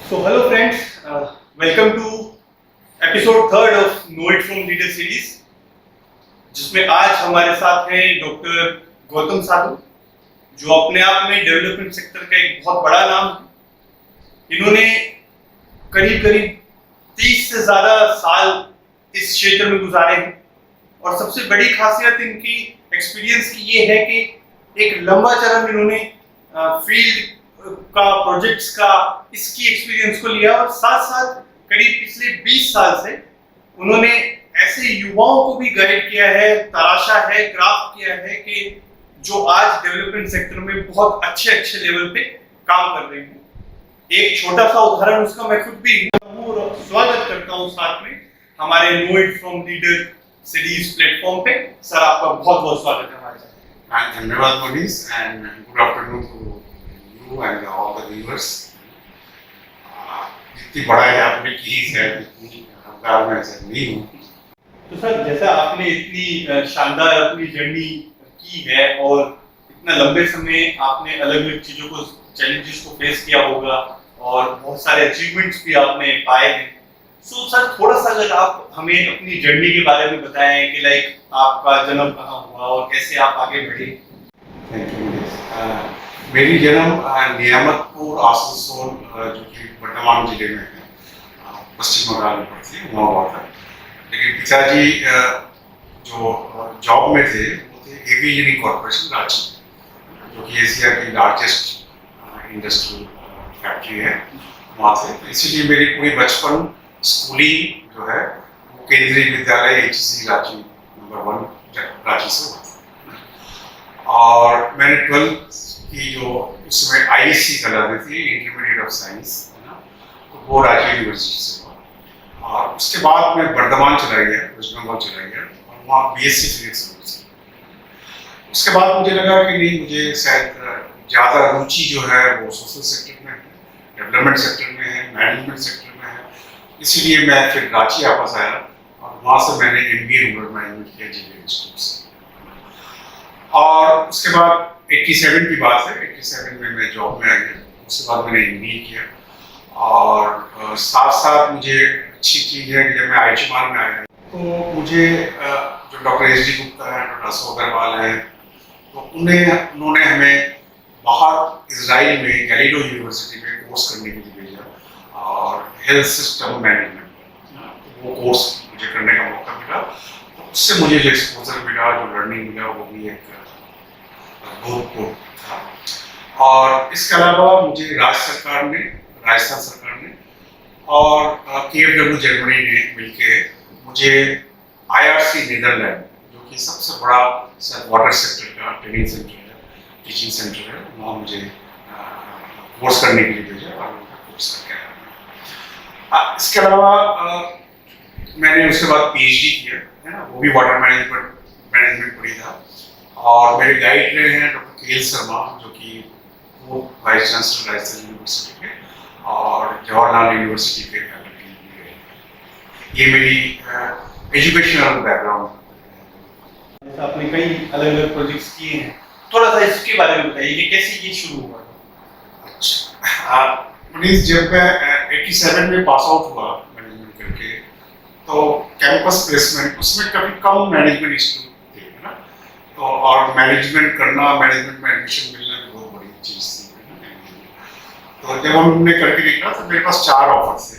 So hello friends, welcome to episode third of know it from leader series, जिसमें आज हमारे साथ हैं डॉक्टर गौतम साधु, जो अपने आप में डेवलपमेंट सेक्टर का एक बहुत बड़ा नाम है। इन्होंने करीब करीब 30 से ज्यादा साल इस क्षेत्र में गुजारे हैं और सबसे बड़ी खासियत इनकी एक्सपीरियंस की ये है कि एक लंबा चरण इन्होंने फील्ड का प्रोजेक्ट्स का इसकी एक्सपीरियंस को लिया और साथ साथ करीब पिछले 20 साल से उन्होंने ऐसे युवाओं को भी गाइड किया है, तराशा है, क्राफ्ट किया है कि जो आज डेवलपमेंट सेक्टर में बहुत अच्छे लेवल पे काम कर रहे हैं। एक छोटा सा उदाहरण उसका मैं खुद भी स्वागत करता हूँ साथ में हमारे know it from leader series platform पे। सर, आपका बहुत बहुत स्वागत है हमारे साथ। धन्यवाद Monish and good afternoon to you and all the viewers. जितनी बड़ाई आपने की है उतनी हकदार मैं ऐसा नहीं हूँ। तो सर, जैसा आपने इतनी शानदार अपनी जर्नी की है और इतना लंबे समय आपने अलग अलग चीजों को, चैलेंजेस को फेस किया होगा और बहुत सारे अचीवमेंट्स भी आपने पाए हैं। सो सर, थोड़ा सा अगर आप हमें अपनी जर्नी के बारे में बताएं कि लाइक आपका जन्म कहाँ हुआ और कैसे आप आगे बढ़े। Thank you Monish. मेरी जन्म नियामतपुर आसनसोल जो कि वर्धमान जिले में है, पश्चिम बंगाल में पड़ती है, वहाँ हुआ था। लेकिन पिताजी जो जॉब में थे वो थे हेवी इंजीनियरिंग कॉर्पोरेशन रांची, जो कि एशिया की लार्जेस्ट इंडस्ट्रियल फैक्ट्री है, वहाँ से। तो इसीलिए मेरी पूरी बचपन स्कूलिंग जो है वो केंद्रीय विद्यालय HEC रांची नंबर 1 रांची से हुआ था। और मैंने 12th की जो उसमें ISC कहलाती थी, इंटरमीडिएट ऑफ साइंस, तो वो रांची यूनिवर्सिटी से हुआ। और उसके बाद मैं वर्धमान चला गया, वेस्ट बंगाल चला गया और वहाँ BSc फिजिक्स। उसके बाद मुझे लगा कि नहीं, मुझे शायद ज़्यादा रुचि जो है वो सोशल सेक्टर में है, डेवलपमेंट सेक्टर में है, मैनेजमेंट सेक्टर में है। इसीलिए मैं फिर रांची वापस आया और वहाँ से मैंने MBA रूरल मैनेजमेंट किया JK इंस्टीट्यूट से। और उसके बाद 87 की बात है, 87 में मैं जॉब में आ गया। उसके बाद मैंने MBA किया और साथ साथ मुझे अच्छी चीज़ है कि जब मैं आयुष्मान में आया तो मुझे जो डॉक्टर SD गुप्ता है, डॉक्टर अशोक अग्रवाल हैं, तो उन्होंने हमें बाहर इजराइल में गैलीलो यूनिवर्सिटी में कोर्स करने के लिए भेजा और हेल्थ सिस्टम मैनेजमेंट, वो कोर्स मुझे करने का मौका मिला। तो उससे मुझे जो एक्सपोजर मिला, जो लर्निंग मिला, वो भी एक बहुत था। और इसके अलावा मुझे राजस्थान सरकार ने और KFW जर्मनी ने मिलके मुझे IRC नीदरलैंड, जो कि सबसे बड़ा वाटर सेक्टर का ट्रेनिंग सेंटर है, टीचिंग सेंटर है, वहाँ मुझे कोर्स करने के लिए भेजा और उनका कोर्स करके आया। इसके अलावा मैंने उसके बाद PhD किया है ना, वो भी वाटर मैनेजमेंट पढ़ी था। और मेरे गाइड रहे हैं डॉक्टर KL शर्मा, जो कि वो वाइस चांसलर राजस्थान यूनिवर्सिटी के और जवाहरलाल यूनिवर्सिटी के फैकल्टी भी रहे। ये मेरी एजुकेशनल बैकग्राउंड है। आपने कई अलग अलग प्रोजेक्ट्स किए हैं, थोड़ा सा इसके बारे में बताइए कि कैसे ये शुरू हुआ। अच्छा, प्लीज, जब मैं 87 में पास आउट हुआ मैनेजमेंट करके, तो कैंपस प्लेसमेंट उसमें कभी कम मैनेजमेंट स्टूडेंट थे, है ना। तो और मैनेजमेंट करना, मैनेजमेंट में एडमिशन मिलना भी बहुत बड़ी चीज़ थी। तो जब हमने करके निकला तो मेरे पास 4 ऑफर थे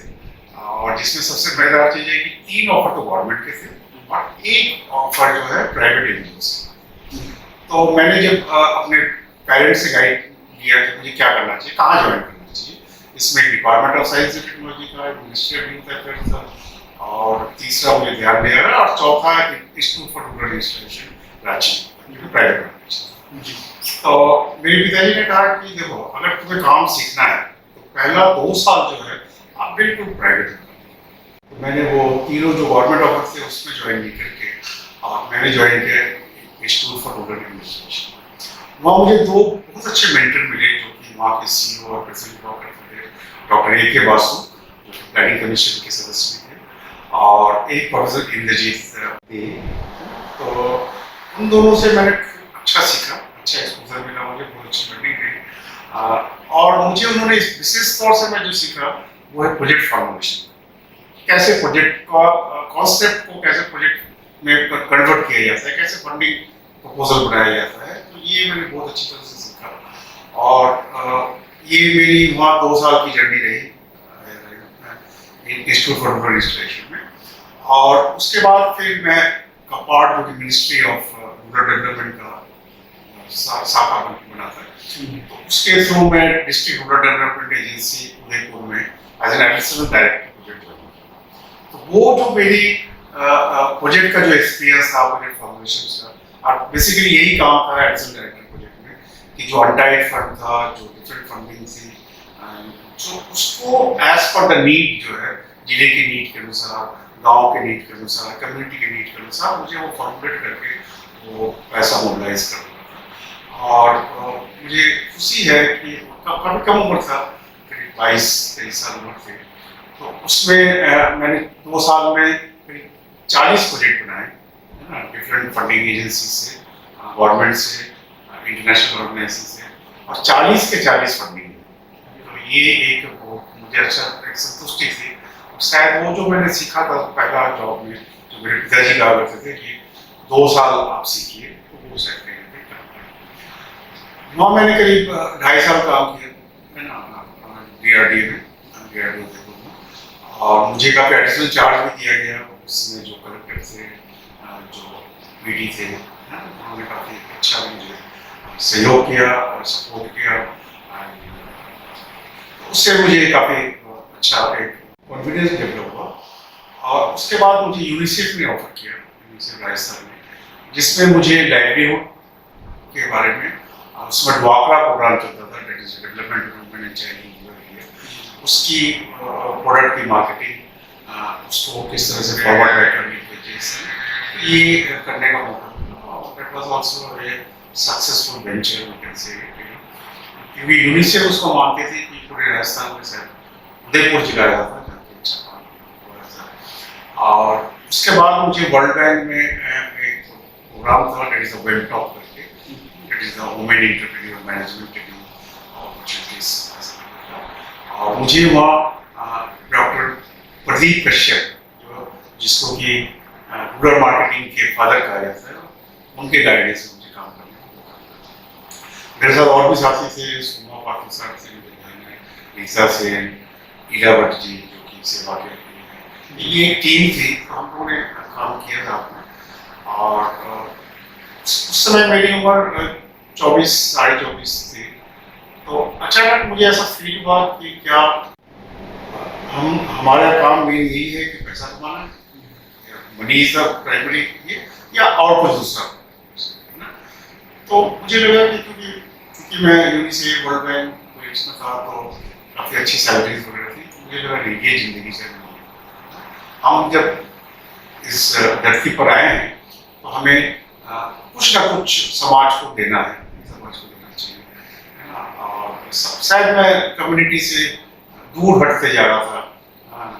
और जिसमें सबसे मजेदार चीज़ है कि 3 ऑफर तो गवर्नमेंट के थे और 1 ऑफर जो है प्राइवेट एजेंसी से। तो मैंने जब अपने पेरेंट्स से गाइड लिया कि मुझे क्या करना चाहिए, कहाँ ज्वाइन करना चाहिए, इसमें department of science and technology का, मिनिस्ट्री ऑफ यूथ अफेयर्स था और तीसरा मुझे ध्यान दिया गया और चौथा institute for rural institution Ranchi, जो कि प्राइवेट जी। तो मेरे पिताजी ने कहा कि देखो, अगर तुम्हें काम सीखना है तो पहला 2 साल जो है आप बिल्कुल प्राइवेट करो। तो मैंने वो तीनों जो गवर्नमेंट ऑफर थे उसमें ज्वाइन नहीं करके और मैंने ज्वाइन किया इंस्टीट्यूट फॉर रूरल एडमिनिस्ट्रेशन। वहाँ मुझे 2 बहुत अच्छे मेंटर मिले, जो कि वहाँ के CEO और प्रेसिडेंट डॉक्टर AK बासु, जो कि प्लानिंग कमीशन के सदस्य थे, और एक प्रोफेसर इंद्रजीत थे। तो उन दोनों से मैंने अच्छा सीखा, अच्छा एक्सपोजर मिला, मुझे बहुत अच्छी लर्निंग रही। और मुझे उन्होंने विशेष तौर से मैं जो सीखा वो है प्रोजेक्ट फॉर्मुलेशन। कैसे प्रोजेक्ट का कॉन्सेप्ट को कैसे प्रोजेक्ट में कन्वर्ट किया जाता है, कैसे फंडिंग प्रपोजल बनाया जाता है, तो ये मैंने बहुत अच्छी तरह से सीखा। और ये मेरी वहाँ 2 साल की जर्नी रही इंस्टीट्यूट फॉर रूरल एडमिनिस्ट्रेशन में। और उसके बाद फिर मैं कपाड़ जो कि मिनिस्ट्री ऑफ रूरल डेवलपमेंट का शाखा बना था, तो उसके थ्रू मैं district rural development agency Udaipur में as an additional director project बना। तो वो जो मेरी प्रोजेक्ट का जो एक्सपीरियंस था प्रोजेक्ट फॉर्मुलेशन का, और बेसिकली यही काम था एडिशनल डायरेक्टर प्रोजेक्ट में कि जो अनटाइड फंड था, जो डिफरेंट फंडिंग थी, जो उसको एज पर द नीड जो है जिले की नीड के अनुसार, गांव के नीड के अनुसार, कम्युनिटी के नीड के अनुसार मुझे वो फॉर्मुलेट करके वो पैसा मोबिलाइज करना था। और मुझे खुशी है कि काफ़ी कम उम्र था, करीब 22-23 साल उम्र थे, तो उसमें मैंने 2 साल में करीब 40 प्रोजेक्ट बनाए, है ना, डिफरेंट फंडिंग एजेंसी से, गवर्नमेंट से, इंटरनेशनल ऑर्गेनाइजेशन से, और 40 के 40 फंडिंग। तो ये एक मुझे अच्छा एक संतुष्टि थी। शायद वो जो मैंने सीखा था पहला जॉब में, जो मेरे पिताजी कहा करते थे कि 2 साल आप सीखिए, तो वो शायद कहीं ना कहीं वहाँ मैंने करीब 2.5 साल काम किया, है ना, DRDA में, DRDA उदयपुर में। और मुझे काफ़ी एडिशनल चार्ज भी दिया गया, उसमें जो कलेक्टर थे, जो PD थे, उन्होंने काफ़ी अच्छा मुझे सहयोग किया और सपोर्ट किया। उससे मुझे काफ़ी अच्छा एक कॉन्फिडेंस डेवलप हुआ। और उसके बाद मुझे यूनिसेफ ने ऑफर किया, यूनिसेफ राजस्थान में, जिसमें मुझे लाइवलीहुड के बारे में, उसमें ड्वाकरा प्रोग्राम चलता था, that is development development and child, उसकी प्रोडक्ट की मार्केटिंग, उसको किस तरह से फॉरवर्ड करने की ये करने का मौका मिला। That was also a successful venture, we can say, क्योंकि यूनिसेफ उसको मानते थे कि पूरे राजस्थान में शायद उदयपुर जिला था। और उसके बाद मुझे वर्ल्ड बैंक में एक प्रोग्राम था, that is the web top करके, that is the women entrepreneur management opportunities. और मुझे वहाँ डॉक्टर प्रदीप कश्यप, जिसको कि रूरल मार्केटिंग के फादर कहा जाता है, उनके गाइडेंस से मुझे काम करने को मौका। मेरे साथ और भी साथी थे, सोमा पाकिस्तान से, रीसा सेन, ईला भट्ट जी, जो कि सेवा के, ये एक टीम थी, हम लोगों ने काम किया था आपने। और उस समय मेरी उम्र 24 साढ़े 24 थी। तो अचानक मुझे ऐसा फील हुआ कि क्या हमारा काम मेन यही है कि पैसा कमाना, मनी इज द प्राइमरी, या और कुछ दूसरा, है ना। तो मुझे लगा कि क्योंकि मैं यूनिसेफ वर्ल्ड बैंक प्रोजेक्ट्स में था, तो काफ़ी अच्छी सैलरीज वगैरह थी, तो मुझे लगा ये जिंदगी से हम जब इस धरती पर आए हैं तो हमें कुछ ना कुछ समाज को देना है, समाज को देना चाहिए, है ना। और शायद मैं कम्युनिटी से दूर हटते जा रहा था,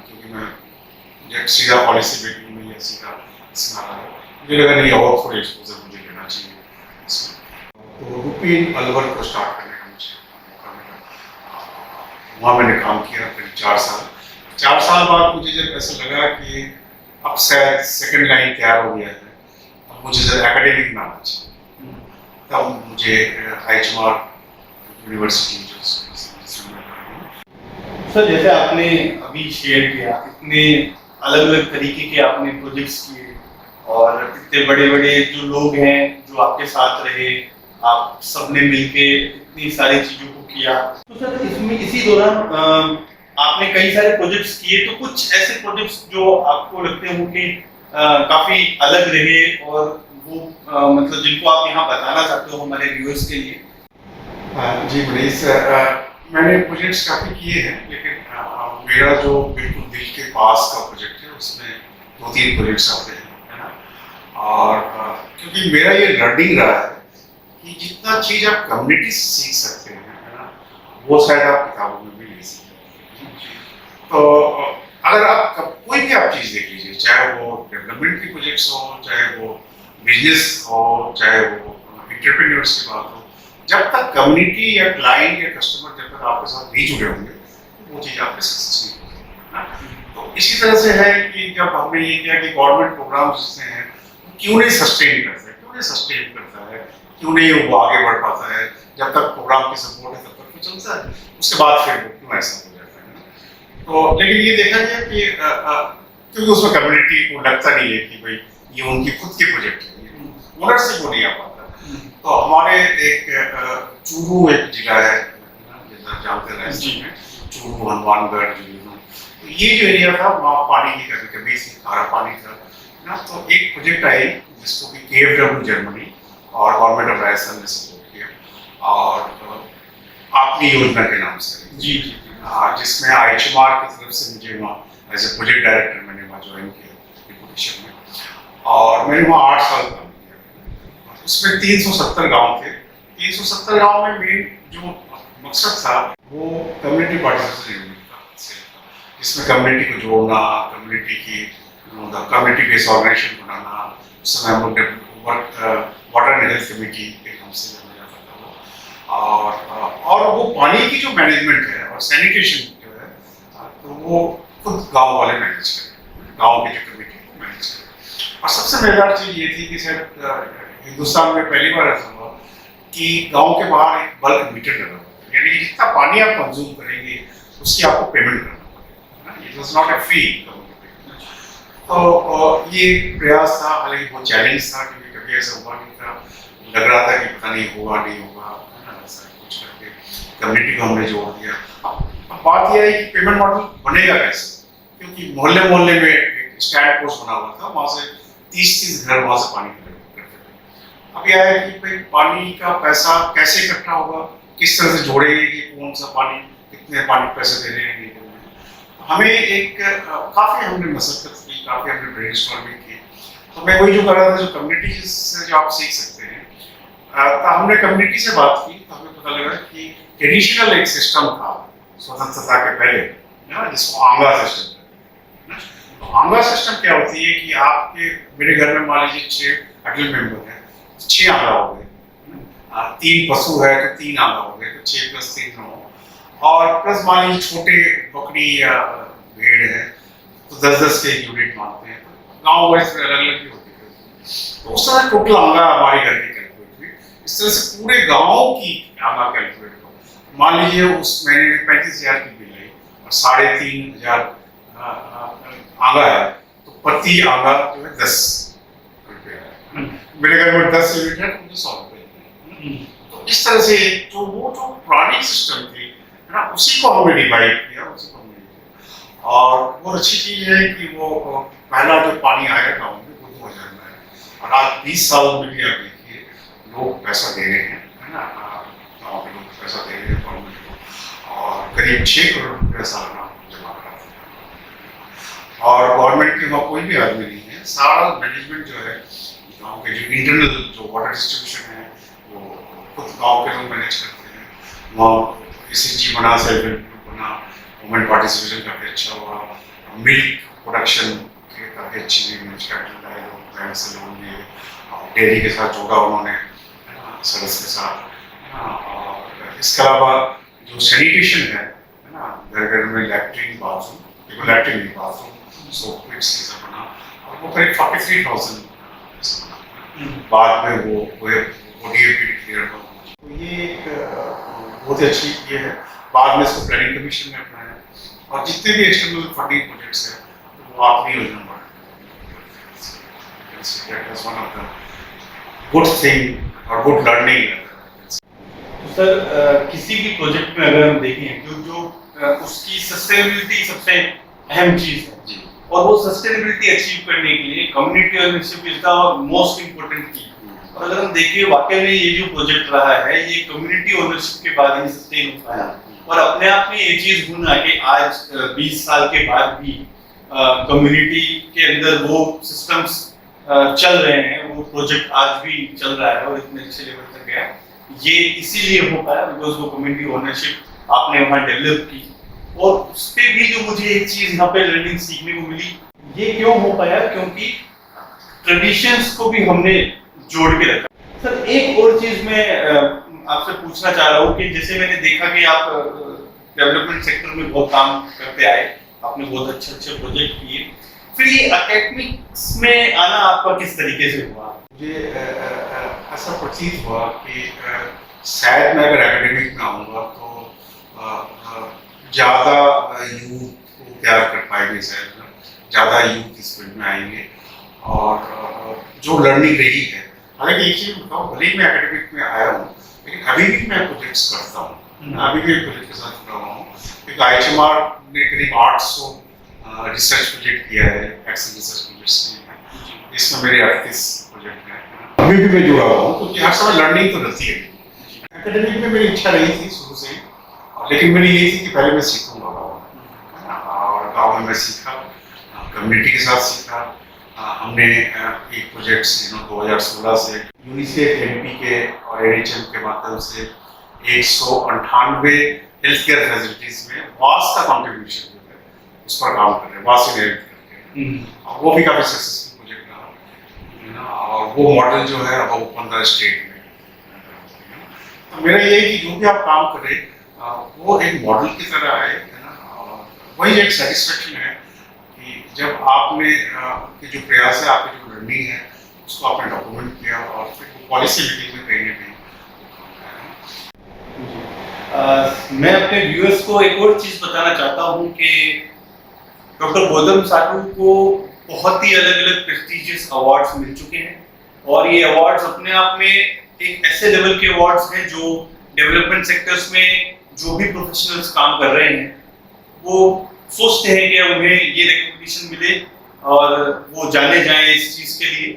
क्योंकि मैं सीधा पॉलिसी मेकिंग में या सीधा इसमें आ रहा था। मुझे लगा नहीं, और थोड़े एक्सपोजर मुझे लेना चाहिए इसमें। तो रूपीन अलवर को स्टार्ट करने का मुझे मौका मिला। वहाँ मैंने काम किया करीब 4 साल। 4 साल बाद मुझे जब ऐसा लगा कि अब शायद सेकंड लाइन तैयार हो गया है, अब मुझे जब एकेडमिक में आना चाहिए, तब मुझे IHMR यूनिवर्सिटी सर, जैसे आपने अभी शेयर किया, इतने अलग अलग तरीके के आपने प्रोजेक्ट्स किए, और इतने बड़े बड़े जो लोग हैं जो आपके साथ रहे, आप सबने मिलके इतनी सारी चीजों को किया। तो सर, इसमें इसी दौरान आपने कई सारे प्रोजेक्ट्स किए, तो कुछ ऐसे प्रोजेक्ट्स जो आपको लगते हो कि काफी अलग रहे, और वो मतलब जिनको आप यहाँ बताना चाहते हो हमारे व्यूअर्स के लिए? जी मनीष, मैंने प्रोजेक्ट्स काफ़ी किए हैं, लेकिन मेरा जो बिल्कुल दिल के पास का प्रोजेक्ट है, उसमें 2-3 प्रोजेक्ट्स आते हैं, है ना। और क्योंकि मेरा ये लर्निंग रहा है कि जितना चीज़ आप कम्युनिटी से सीख सकते हैं, है ना, वो शायद आप किताबों में भी नहीं सीख सकते। तो अगर आप कोई भी आप चीज़ देख लीजिए, चाहे वो डेवलपमेंट की प्रोजेक्ट्स हो, चाहे वो बिजनेस हो, चाहे वो एंटरप्रेन्योर्स की बात हो, जब तक कम्युनिटी या क्लाइंट या कस्टमर जब तक आपके साथ नहीं जुड़े होंगे, वो चीज़ आपके सक्सेस नहीं होगी, है ना। तो इसी तरह से है कि जब हमने ये किया कि गवर्नमेंट प्रोग्राम जिससे हैं क्यों नहीं सस्टेन करता है, क्यों नहीं सस्टेन करता है, क्यों नहीं वो आगे बढ़ पाता है, जब तक प्रोग्राम की सपोर्ट है तब तक वो चलता है, उसके बाद फिर वो क्यों ऐसा हो जाता है ना। तो लेकिन ये देखा गया कि क्योंकि उसमें कम्युनिटी को लगता नहीं है कि भाई ये उनकी खुद की प्रोजेक्ट है, ओनरशिप को नहीं आ पाता। तो हमारे एक चूरू एक जिला है, जैसा जानते हैं राजस्थान में, चूरू, हनुमानगढ़, तो ये जो एरिया था वहाँ पानी की कमी थी, खारा पानी था ना। तो एक प्रोजेक्ट आई जिसको कि KFW जर्मनी और गवर्नमेंट ऑफ राजस्थान ने सपोर्ट किया, और आपकी योजना के नाम से जी जिसमें IHMR की तरफ से मुझे वहाँ एज ए प्रोजेक्ट डायरेक्टर मैंने वहाँ ज्वाइन किया डिपुटेशन में, और मैंने वहाँ 8 साल काम किया। उसमें 370 गांव थे। 370 गांव में मेन जो मकसद था वो कम्युनिटी पार्टिसिपेशन था, जिसमें कम्युनिटी को जोड़ना, कम्युनिटी की कम्युनिटी बेस्ड ऑर्गेनाइजेशन बनाना। उस समय हम लोग वाटर एंड हेल्थ कमेटी के नाम से जाना जाता था, और वो पानी की जो मैनेजमेंट है और सैनिटेशन जो है, तो वो खुद गांव वाले मैनेज करें, गांव की जो कमेटी को मैनेज करें। और सबसे मजेदार चीज ये थी कि शायद हिंदुस्तान में पहली बार ऐसा हुआ कि गांव के बाहर एक बल्क मीटर लगा हुआ था, यानी कि जितना पानी आप कंज्यूम करेंगे उसकी आपको पेमेंट करना पड़ेगा। It was not a free. तो ये प्रयास था, हालांकि बहुत चैलेंज था क्योंकि कभी ऐसा हुआ नहीं था, लग रहा था कि पता नहीं होगा नहीं होगा, ऐसा कुछ करके कम्युनिटी को हमने जोड़ दिया। अब बात यह है कि पेमेंट मॉडल बनेगा कैसे, क्योंकि मोहल्ले मोहल्ले में एक स्टैंड पोस्ट बना हुआ था, वहाँ से 30-30 घर वहाँ से पानी करते थे। अब यह है कि भाई पानी का पैसा कैसे इकट्ठा होगा, किस तरह से जोड़ेंगे कि कौन सा पानी, कितने पानी पैसे दे रहे हैं, नहीं दे रहे हैं। हमें एक काफ़ी हमने मशक्कत की, काफ़ी हमने ब्रेनस्टॉर्मिंग की। तो मैं वही जो कर रहा था, जो कम्युनिटी से जो आप सीख सकते हैं, तो हमने कम्युनिटी से बात की तो हमें पता लगा कि ट्रेडिशनल एक सिस्टम था स्वतंत्रता के पहले ना, जिसको आंगा सिस्टम कहते हैं। तो आंगा सिस्टम क्या होती है कि आपके मेरे घर में मान लीजिए 6 अडल्ट मेंबर हैं, 6 आंगा हो गए, 3 पशु है तो 3 आंगा हो गए, तो 6 + 3 9, और प्लस मान लीजिए छोटे बकरी या भेड़ है तो 10-10 के यूनिट मानते हैं। तो गाँव वाइज अलग अलग भी होती है, तो उस तरह टोटल आंगा हमारे घर की कैलकुलेट हुई। इस तरह से पूरे गाँव की आंगा कैलकुलेट हो, मान लीजिए उस महीने में 35,000 की बिल आई और 3,500 आंगा है, तो प्रति आंगा जो है 10 रुपये है। मेरे घर में 10 यूनिट है तो मुझे 100 रुपये। तो इस तरह से जो पुरानी सिस्टम थी ना, उसी को हमने रिवाइव किया, उसी को हमने किया। और बहुत अच्छी चीज़ है कि वो पहला जो पानी आया गाँव में वो 2000 में आया, और आज 20 साल में भी आप देखिए लोग पैसा दे रहे हैं, है ना, गाँव के लोग पैसा दे रहे हैं गवर्नमेंट को, और करीब 6 करोड़ रुपये सालाना जमा कराते हैं। और गवर्नमेंट के वहाँ कोई भी आदमी नहीं है, सारा मैनेजमेंट जो है गाँव के जो इंटरनल जो वाटर डिस्ट्रीब्यूशन है वो खुद गाँव के लोग मैनेज करते हैं। वहाँ SHG बना, सेल्फ हेल्प ग्रुप बना, वुमेन पार्टिसिपेशन काफ़ी अच्छा हुआ, मिल्क प्रोडक्शन के काफ़ी अच्छी कैपिटल है, लोग बैंक से लोन लिए, डेयरी के साथ जोड़ा उन्होंने सदस्य के साथ। और इसके अलावा जो सैनिटेशन है ना, घर घर में लैट्रिन बाथरूम, केवल लैट्रिन नहीं बाथरूम सोप पिट्स के साथ बना, और वो करीब 43,000 ऐसा बना। बाद में वो ODA भी क्लियर हुआ। तो ये एक बहुत ही अच्छी ये है। बाद में इसको प्लानिंग कमीशन ने अपनाया, और जितने भी एक्सटर्नल फंडिंग प्रोजेक्ट्स हैं वो आपकी योजना में गुड थिंग और गुड लर्निंग। तो सर किसी भी प्रोजेक्ट में अगर हम देखें तो जो उसकी सस्टेनेबिलिटी सबसे अहम चीज है जी, और वो सस्टेनेबिलिटी अचीव करने के लिए community ownership is the most important की। और अगर हम देखें वाकई में ये जो प्रोजेक्ट रहा है ये कम्युनिटी ओनरशिप के बाद ही सस्टेन हो पाया, और अपने आप में ये चीज होना कि आज 20 साल के बाद भी कम्युनिटी के अंदर वो सिस्टम्स चल रहे हैं, वो प्रोजेक्ट आज भी चल रहा है और इतने अच्छे लेवल तक गया, ये इसीलिए हो पाया बिकॉज वो कम्युनिटी ओनरशिप आपने वहाँ डेवलप की। और उस पर भी जो मुझे एक चीज यहाँ पे लर्निंग सीखने को मिली, ये क्यों हो पाया, क्योंकि ट्रेडिशंस को भी हमने जोड़ के रखा। सर एक और चीज मैं आपसे पूछना चाह रहा हूँ कि जैसे मैंने देखा कि आप डेवलपमेंट सेक्टर में बहुत काम करते आए, आपने बहुत अच्छे अच्छे प्रोजेक्ट किए, फिर ये एकेडमिक्स में आना आपका किस तरीके से हुआ? मुझे ऐसा प्रतीत हुआ कि शायद मैं अगर एकेडमिक में आऊँगा तो ज़्यादा यूथ को तैयार कर पाएंगे, शायद ज़्यादा यूथ इस फील्ड में आएंगे और जो लर्निंग रही है। हालांकि एक चीज़ बताऊँ, भले ही मैं एकेडमिक में आया हूँ लेकिन अभी भी मैं प्रोजेक्ट्स करता हूँ, अभी भी प्रोजेक्ट के साथ जुड़ा हुआ हूँ, क्योंकि IHMR ने करीब 800 रिसर्च प्रोजेक्ट किया है, एक्सेल रिसर्च प्रोजेक्ट्स किए हैं, इसमें मेरे 38 प्रोजेक्ट हैं। अभी भी मैं जुड़ा हुआ हूँ क्योंकि हर समय लर्निंग तो रहती है। एकेडमिक में मेरी इच्छा रही थी शुरू से ही, लेकिन मेरी ये थी कि पहले मैं सीखूंगा और गाँव में मैं सीखा, कम्युनिटी के साथ सीखा। हमने एक प्रोजेक्ट 2016 से यूनिसेफ, एनपीके और एनएचएम के माध्यम से 198 हेल्थ केयर फैसिलिटीज में वास का कंट्रीब्यूशन जो है उस पर काम कर रहे हैं, वास इनहेरिट करके, और वो भी काफी सक्सेसफुल प्रोजेक्ट रहा, और वो मॉडल जो है अब 15 स्टेट में। तो मेरा ये है कि जो भी आप काम करें वो एक मॉडल की तरह है ना, और वही एक सेटिस्फेक्शन है कि जब आपने के जो प्रयास है, आपकी जो लर्निंग है, उसको आपने डॉक्यूमेंट किया और फिर वो पॉलिसी मेकिंग में कहीं ना कहीं। मैं अपने व्यूअर्स को एक और चीज बताना चाहता हूँ कि डॉक्टर गौतम साटू को बहुत ही अलग अलग प्रेस्टिजियस अवार्ड्स मिल चुके हैं, और ये अवार्ड्स अपने आप में एक ऐसे लेवल के अवार्ड्स हैं जो डेवलपमेंट सेक्टर्स में जो भी प्रोफेशनल्स काम कर रहे हैं वो सोचते हैं कि उन्हें ये रिकॉग्निशन मिले और वो जाने जाएं इस चीज के लिए।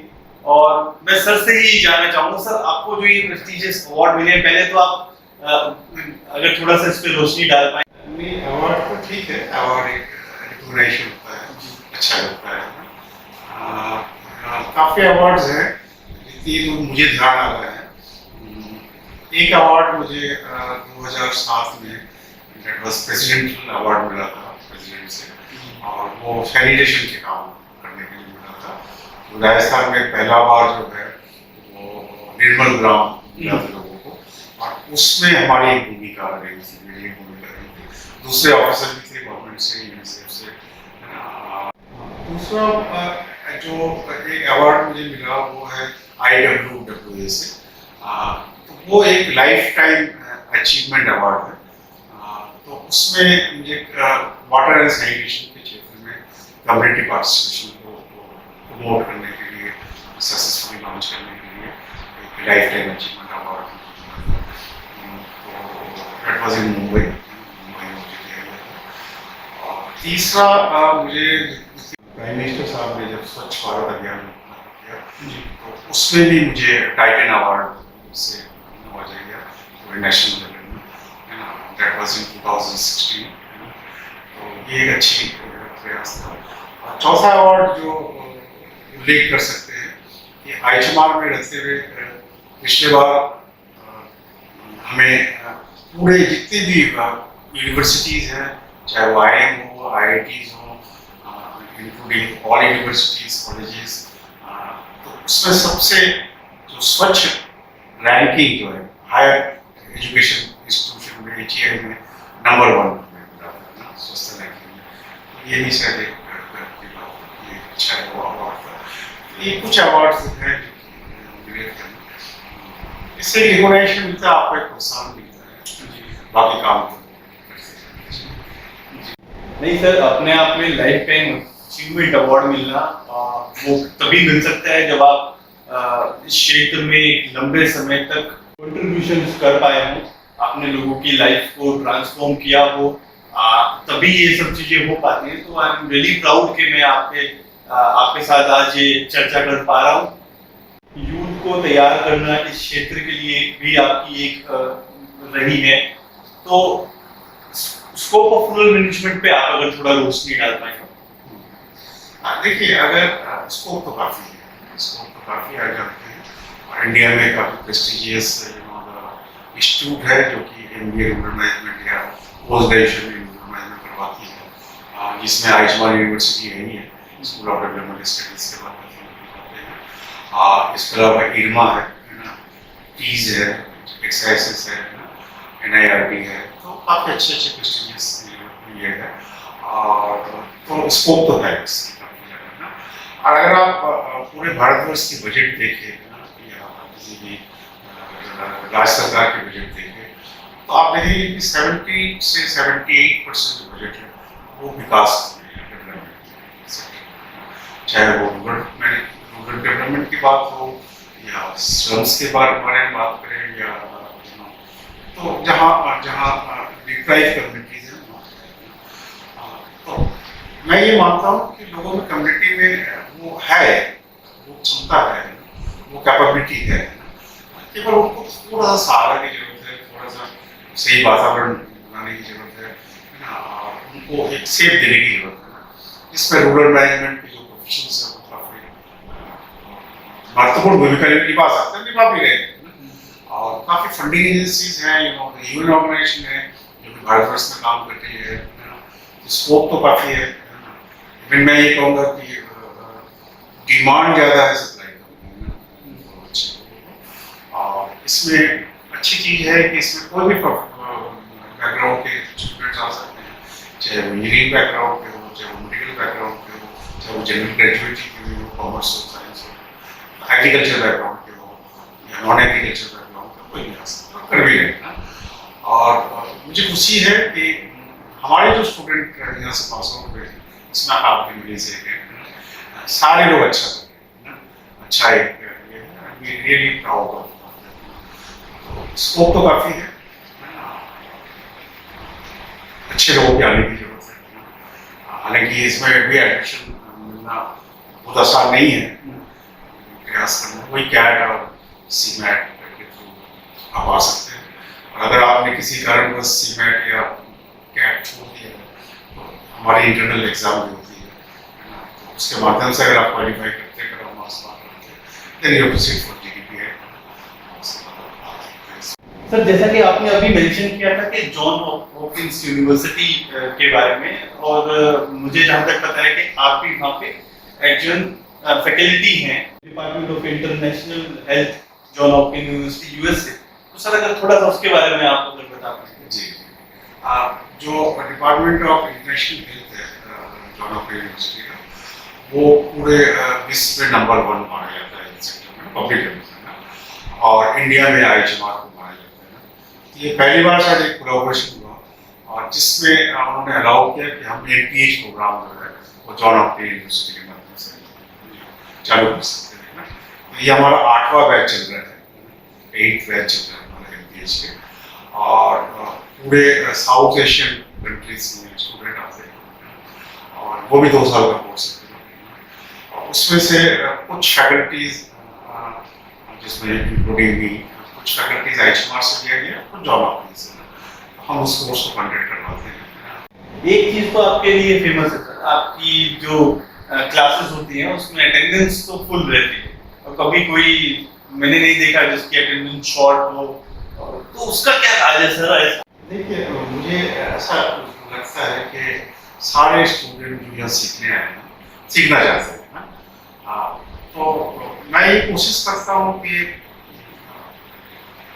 और मैं सर से ही जानना चाहूंगा, सर आपको जो ये प्रेस्टिजियस अवार्ड मिले हैं, पहले तो आप अगर थोड़ा सा इस पे रोशनी डाल पाए। नहीं, अवार्ड तो ठीक है, अवार्ड एक रिकॉग्निशन होता है, अच्छा लगता है। काफी अवार्ड्स हैं, ये तो मुझे ध्यान आ रहा है। एक अवार्ड मुझे 2007 में दैट वाज प्रेसिडेंशियल अवार्ड मिला था प्रेसिडेंट से, और वो सैनिटेशन के काम करने के लिए मिला था। तो राजस्थान में पहला बार जो है वो निर्मल ग्राम मिला था लोगों को, और उसमें हमारी एक भूमिका रही थी, मेरी एक भूमिका रही थी। दूसरे ऑफिसर भी थे गवर्नमेंट से, यूनिसेफ से। दूसरा जो एक अवार्ड मुझे मिला वो है IWWA से, तो वो एक लाइफ टाइम अचीवमेंट अवार्ड है। तो उसमें मुझे वाटर एंड सैनिटेशन के क्षेत्र में कम्युनिटी पार्टिसिपेशन को प्रमोट करने के लिए, सक्सेसफुली लॉन्च करने के लिए एक लाइफ टाइम अचीवमेंट अवार्ड, तो दैट वाज इन मुंबई मुझे दिया गया था। और तीसरा मुझे प्राइम मिनिस्टर साहब ने जब स्वच्छ भारत अभियान किया तो उसमें भी मुझे टाइटन अवार्ड से नवाजा गया, तो नेशनल लेवल में, है ना, दैट वाज इन 2016। तो ये एक अच्छी प्रयास था। और चौथा अवार्ड जो उल्लेख कर सकते हैं कि IHMR में रहते हुए पिछले बार हमें पूरे जितने भी यूनिवर्सिटीज़ हैं, चाहे वो IIM हो, IITs हो, इंक्लूडिंग ऑल यूनिवर्सिटीज, कॉलेजेस, तो उसमें सबसे जो स्वच्छ रैंकिंग जो है हायर एजुकेशन इंस्टीट्यूशन में, HEI में नंबर 1 में मिला था ना, स्वच्छ रैंकिंग में। तो ये भी शायद एक अच्छा अवार्ड था। ये कुछ अवार्ड्स हैं जो मिले थे, इससे रिकॉग्निशन मिलता है, आपको एक प्रोत्साहन मिलता है बाकी काम को। नहीं सर, अपने आप में लाइफ टाइम अचीवमेंट अवार्ड मिलना वो तभी मिल सकता है जब आप इस क्षेत्र में एक लंबे समय तक कंट्रीब्यूशन कर पाए हो, आपने लोगों की लाइफ को ट्रांसफॉर्म किया हो, तभी ये सब चीजें हो पाती हैं। तो आई एम रियली प्राउड कि मैं आपके साथ आज ये चर्चा कर पा रहा हूँ। यूथ को तैयार करना इस क्षेत्र के लिए भी आपकी एक रही है, तो स्कोप ऑफ रूरल मैनेजमेंट पे आप अगर थोड़ा रोशनी डाल पाए। देखिए, अगर स्कोप तो काफ़ी है, स्कोप तो काफ़ी आ जाते हैं, और इंडिया में काफ़ी प्रेस्टिजियस इंस्टीट्यूट है जो कि MBA रूरल मैनेजमेंट या post graduation in rural management करवाती है, जिसमें IHMR यूनिवर्सिटी है, स्कूल ऑफ डेवलपमेंट स्टडीज से बात करते हैं। इसके अलावा IRMA है ना, टीज है, एक्साइसिस है ना, NIRT है, तो काफ़ी अच्छे अच्छे प्रेस्टिजियस ये है। और तो स्कोप तो है इसकी काफ़ी ज़्यादा ना। और अगर आप पूरे भारतवर्ष की बजट देखें ना, या किसी भी राज्य सरकार के बजट देखें, तो आप देखेंगे कि 70 से 78% जो बजट है वो विकास डेवलपमेंट, चाहे वो रूरल डेवलपमेंट की बात हो या स्लम्स के बारे में बात करें, या तो जहाँ जहाँ डिप्राइव कम्युनिटीज हैं वहाँ। तो मैं ये मानता हूँ कि लोगों में कम्युनिटी में वो है, वो क्षमता है, वो कैपेबिलिटी है, केवल उनको थोड़ा सा सहारा की जरूरत है, थोड़ा सा सही वातावरण बनाने की जरूरत है ना, और उनको एक सेफ देने की जरूरत है ना, जिसमें रूरल मैनेजमेंट के जो प्रोफेशंस हैं वो काफी महत्वपूर्ण भूमिका निभा सकते हैं, निभा भी रहे हैं। और काफी फंडिंग एजेंसीज हैं, यूएन ऑर्गेनाइजेशन है जो कि भारतवर्ष में काम कर रही है, स्कोप तो काफी है। इवन मैं ये कहूँगा कि डिमांड ज्यादा है सप्लाई का। और इसमें अच्छी चीज है कि इसमें कोई भी बैकग्राउंड के स्टूडेंट्स आ सकते हैं, चाहे वो इंजीनियरिंग बैकग्राउंड के हो, चाहे वो मेडिकल बैकग्राउंड के हो, चाहे वो जनरल ग्रेजुएट के हो, कॉमर्स हो, साइंस हो, एग्रीकल्चर बैकग्राउंड के हो या नॉन एग्रीकल्चर बैकग्राउंड के, कोई भी आ सकता है, कर भी रहे हैं। और मुझे खुशी है कि हमारे जो स्टूडेंट यहाँ से पास आउट हुए हैं, इसमें आपके मिले से सारे लोग अच्छा कर रहे हैं, अच्छा एक रियली प्राउड ऑफ। स्कोप तो काफी है, अच्छे लोगों के आने की जरूरत है। हालांकि इसमें भी एडमिशन मिलना बहुत आसान नहीं है, प्रयास करना, वही कैट और सीमैट के थ्रू आप आ सकते हैं। और अगर आपने किसी कारणवश सीमैट या कैट छोड़ दिया तो हमारी इंटरनल एग्जाम भी होती है, तो उसके माध्यम से अगर आप क्वालिफाई करते हैं, अगर आप मार्क्स करते हैं, then you proceed for GDP है। सर, जैसा कि आपने अभी मेंशन किया था कि जॉन हॉपकिंस यूनिवर्सिटी के बारे में, और मुझे जहां तक पता है कि आप भी वहां पे एडजन फैकल्टी हैं department of international health, John Hopkins university USA। तो सर, अगर थोड़ा सा उसके बारे में आप अगर बता पाएंगे। जी, जो डिपार्टमेंट ऑफ इंटरनेशनल हेल्थ है जॉन हॉपकिंस यूनिवर्सिटी का, वो पूरे विश्व में नंबर 1 माना जाता है इस सेक्टर में, पब्लिक हेल्थ में, और इंडिया में IHMR को माना जाता है। ये पहली बार शायद एक कोलैबोरेशन हुआ, और जिसमें उन्होंने अलाउ किया कि हम MPH प्रोग्राम जो है वो जॉन हॉपकिंस यूनिवर्सिटी के माध्यम से चालू कर सकते हैं ना। तो ये हमारा 8वां बैच चल रहा है, 8th बैच चल रहा है हमारे MPH के, और पूरे साउथ एशियन कंट्रीज में स्टूडेंट आते हैं, और वो भी 2 साल का कोर्स है। और उसमें से कुछ फैकल्टीज, जिसमें इंक्लूडिंग भी कुछ फैकल्टीज IHMR से दिया गया, कुछ जॉन हॉपकिंस से, हम उस कोर्स को कंडक्ट करवाते हैं। एक चीज तो आपके लिए फेमस है सर, आपकी जो क्लासेस होती हैं उसमें अटेंडेंस तो फुल रहती है, और कभी कोई मैंने नहीं देखा जिसकी अटेंडेंस शॉर्ट हो, तो उसका क्या राज है सर? देखिए, मुझे ऐसा लगता है कि सारे स्टूडेंट जो यहाँ सीखने आए हैं, सीखना चाहते हैं ना, तो मैं ये कोशिश करता हूँ कि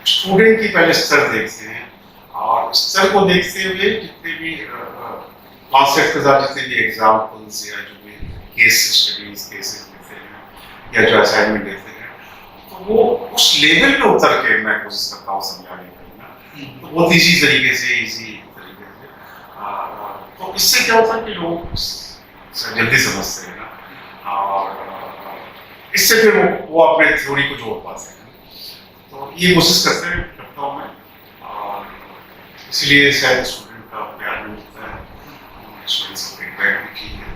स्टूडेंट की पहले स्तर देखते हैं, और स्तर को देखते हुए जितने भी कॉन्सेप्ट के साथ जितने भी एग्जाम्पल्स या जो भी केस स्टडीज केसेस देते हैं या जो असाइनमेंट देते हैं, तो वो उस लेवल पे उतर के मैं कोशिश करता हूँ समझाने की, तो बहुत इजी तरीके से तो इससे क्या होता है कि लोग जल्दी समझते हैं ना, और इससे फिर वो अपने थ्योरी को जोड़ पाते हैं। तो ये कोशिश करता हूँ मैं, और इसलिए शायद स्टूडेंट का प्यार भी मिलता है, स्टूडेंट से फीडबैक भी की है,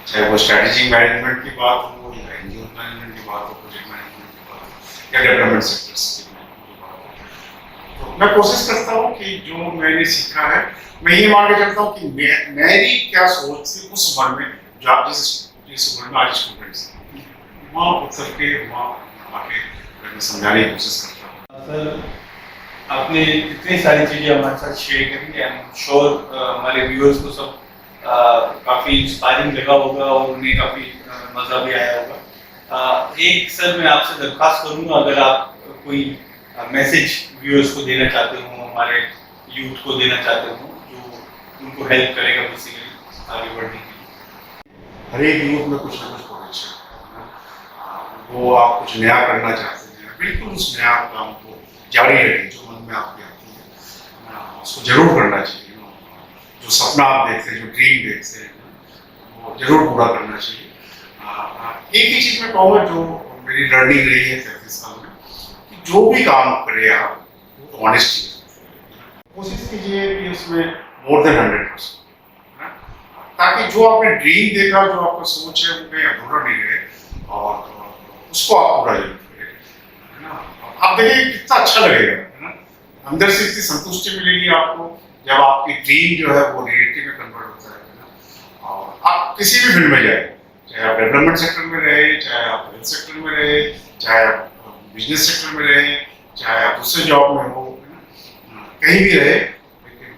चाहे वो स्ट्रेटेजी मैनेजमेंट की बात हो या एनजीओ मैनेजमेंट की बात हो, प्रोजेक्ट मैनेजमेंट की बात हो, या डेवलपमेंट सेक्टर्स की बात हो। तो मैं कोशिश करता हूँ कि जो मैंने सीखा है, मैं ये मान के चलता हूँ कि मेरी क्या सोच थी उस उम्र में, जो आप जिस उम्र में आज स्टूडेंट्स वहाँ उतर के वहाँ आके समझाने की कोशिश करता हूँ। सर, आपने इतनी सारी चीजें हमारे साथ शेयर करी, आई एम श्योर हमारे व्यूअर्स को सब काफी इंस्पायरिंग लगा होगा और उन्हें काफी मजा भी आया होगा। एक सर मैं आपसे दरख्वास्त करूंगा, अगर आप कोई मैसेज व्यूअर्स को देना चाहते हो, हमारे यूथ को देना चाहते हो, जो उनको हेल्प करेगा बेसिकली आगे बढ़ने के लिए? हर एक यूथ में कुछ ना कुछ पोटेंशियल है, वो आप कुछ नया करना चाहते हैं, बिल्कुल उस नया काम को जारी रखें, जो मन में आपके आती है उसको जरूर करना चाहिए। जो सपना आप देखते हैं, जो ड्रीम देखते हैं, वो जरूर पूरा करना चाहिए। एक ही चीज मैं कहूँगा जो मेरी लर्निंग रही है 33 साल में, कि जो भी काम करे आप वो ऑनेस्टी कोशिश कीजिए कि उसमें मोर देन 100%, ताकि जो आपने ड्रीम देखा, जो आपका सोच है, वो कहीं अधूरा नहीं रहे और उसको आप पूरा जरूर करें, है ना। आप देखिए कितना अच्छा लगेगा, है ना, अंदर से इतनी संतुष्टि मिलेगी आपको जब आपकी ड्रीम जो है वो रियलिटी में कन्वर्ट होता है ना। और आप किसी भी फील्ड में जाए, चाहे आप डेवलपमेंट सेक्टर में रहे, चाहे आप हेल्थ सेक्टर में रहे, चाहे आप बिजनेस सेक्टर में रहे, चाहे आप दूसरे जॉब में हो, कहीं भी रहे, लेकिन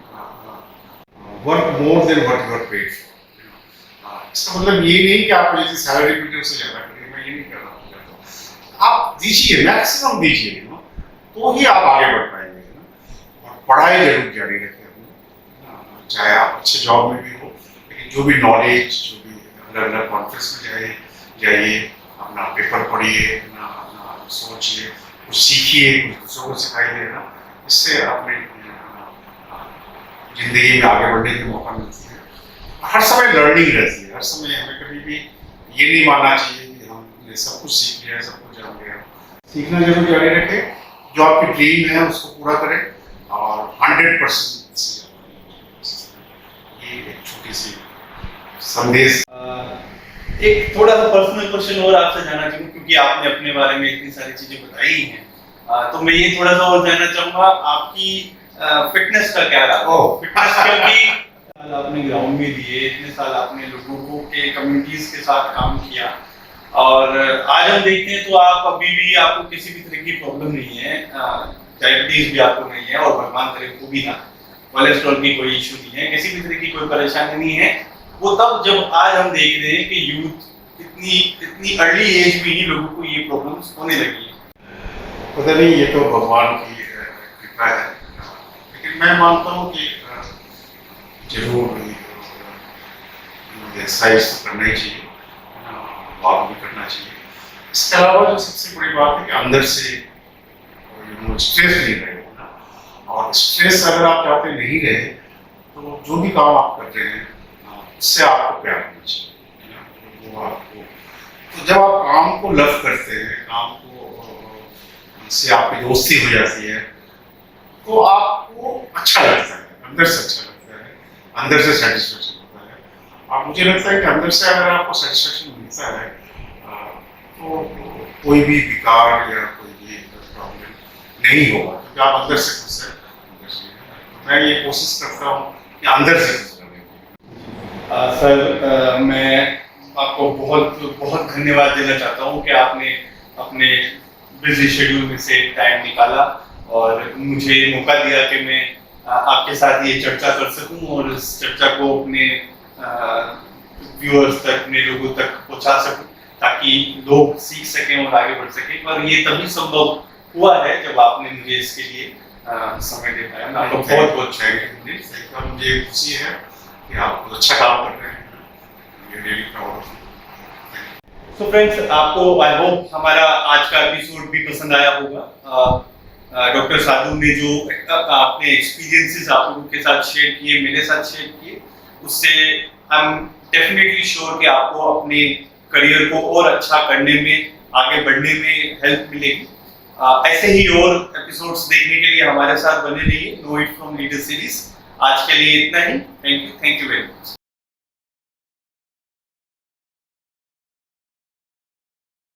work more than what you are paid. इसका मतलब ये नहीं कि आपको जैसे सैलरी मिलती है उससे ज्यादा करिए, मैं ये नहीं कर रहा हूँ। आप दीजिए, मैक्सिमम दीजिए, तो ही आप आगे बढ़ पाएंगे, और पढ़ाई जरूर जारी रखें, चाहे आप अच्छे जॉब में भी हो, लेकिन जो भी नॉलेज, जो भी अलग अलग कॉन्फ्रेंस में जाइए, अपना पेपर पढ़िए, अपना सोचिए, कुछ सीखिए, कुछ दूसरों को सिखाइए ना, इससे अपने जिंदगी में आगे बढ़ने की मौका मिलती है। हर समय लर्निंग रहती है, हर समय हमें कभी भी ये नहीं मानना चाहिए कि हमने सब कुछ सीख लिया, सब कुछ जान लिया। सीखना जरूर जारी रखें, जो आपकी ड्रीम है उसको पूरा करें और 100% ये एक छोटी सी संदेश। एक थोड़ा सा पर्सनल क्वेश्चन और आपसे जानना चाहूँगा, क्योंकि आपने अपने बारे में इतनी सारी चीजें बताई हैं, तो मैं ये थोड़ा सा और जानना चाहूँगा आपकी फिटनेस का क्या रहा? फिटनेस, क्योंकि आपने ग्राउंड में दिए, इतने साल आपने लोगों को के कम्युनिटीज के साथ काम किया, और आज हम देखते हैं तो आप अभी भी, आपको किसी भी तरह की प्रॉब्लम नहीं है, डायबिटीज भी आपको नहीं है, और भगवान करे को भी ना, कोलेस्ट्रॉल की कोई इशू नहीं है, किसी भी तरह की कोई परेशानी नहीं है। वो तब जब आज हम देख रहे हैं कि यूथ इतनी अर्ली एज में ही लोगों को ये प्रॉब्लम्स होने लगी है। पता नहीं, ये तो भगवान की कृपा है, लेकिन मैं मानता हूँ कि जरूर एक्सरसाइज तो करना ही चाहिए, वॉक भी करना चाहिए। इसके अलावा जो सबसे बड़ी बात है कि अंदर से स्ट्रेस नहीं रहे, और स्ट्रेस अगर आप चाहते नहीं रहे तो जो भी काम आप करते हैं उससे आपको प्यार होना चाहिए, वो आपको, तो जब आप काम को लव करते हैं, काम को से आपकी दोस्ती हो जाती है, तो आपको अच्छा लगता है, अंदर से अच्छा लगता है, अंदर से सेटिस्फेक्शन होता है। और मुझे लगता है कि अंदर से अगर आपको सेटिस्फेक्शन मिलता है तो कोई भी विकार या कोई भी प्रॉब्लम नहीं होगा, क्योंकि आप अंदर से खुश हैं। मैं ये कोशिश करता हूँ कि अंदर से खुश रहने। सर, मैं आपको बहुत बहुत धन्यवाद देना चाहता हूँ कि आपने अपने बिजी शेड्यूल में से टाइम निकाला और मुझे मौका दिया कि मैं आपके साथ ये चर्चा कर सकूं, और इस चर्चा को अपने व्यूअर्स तक, अपने लोगों तक पहुंचा सकूं, ताकि लोग सीख सकें और आगे बढ़ सकें। पर ये तभी संभव हुआ है जब आपने मुझे इसके लिए समय दे पाया। मैं आपको बहुत बहुत थैंक। मुझे खुशी है कि आप बहुत अच्छा काम कर रहे हैं, really proud of you. So friends, आपको आई होप हमारा आज का एपिसोड भी पसंद आया होगा। डॉक्टर साधु ने जो अपने एक्सपीरियंसेस आप लोगों के साथ शेयर किए, मेरे साथ शेयर किए, उससे आई एम डेफिनेटली श्योर कि आपको अपने करियर को और अच्छा करने में, आगे बढ़ने में हेल्प मिलेगी। ऐसे ही और एपिसोड्स देखने के लिए हमारे साथ बने रहिए know it from leader series. आज के लिए इतना ही। Thank you very much.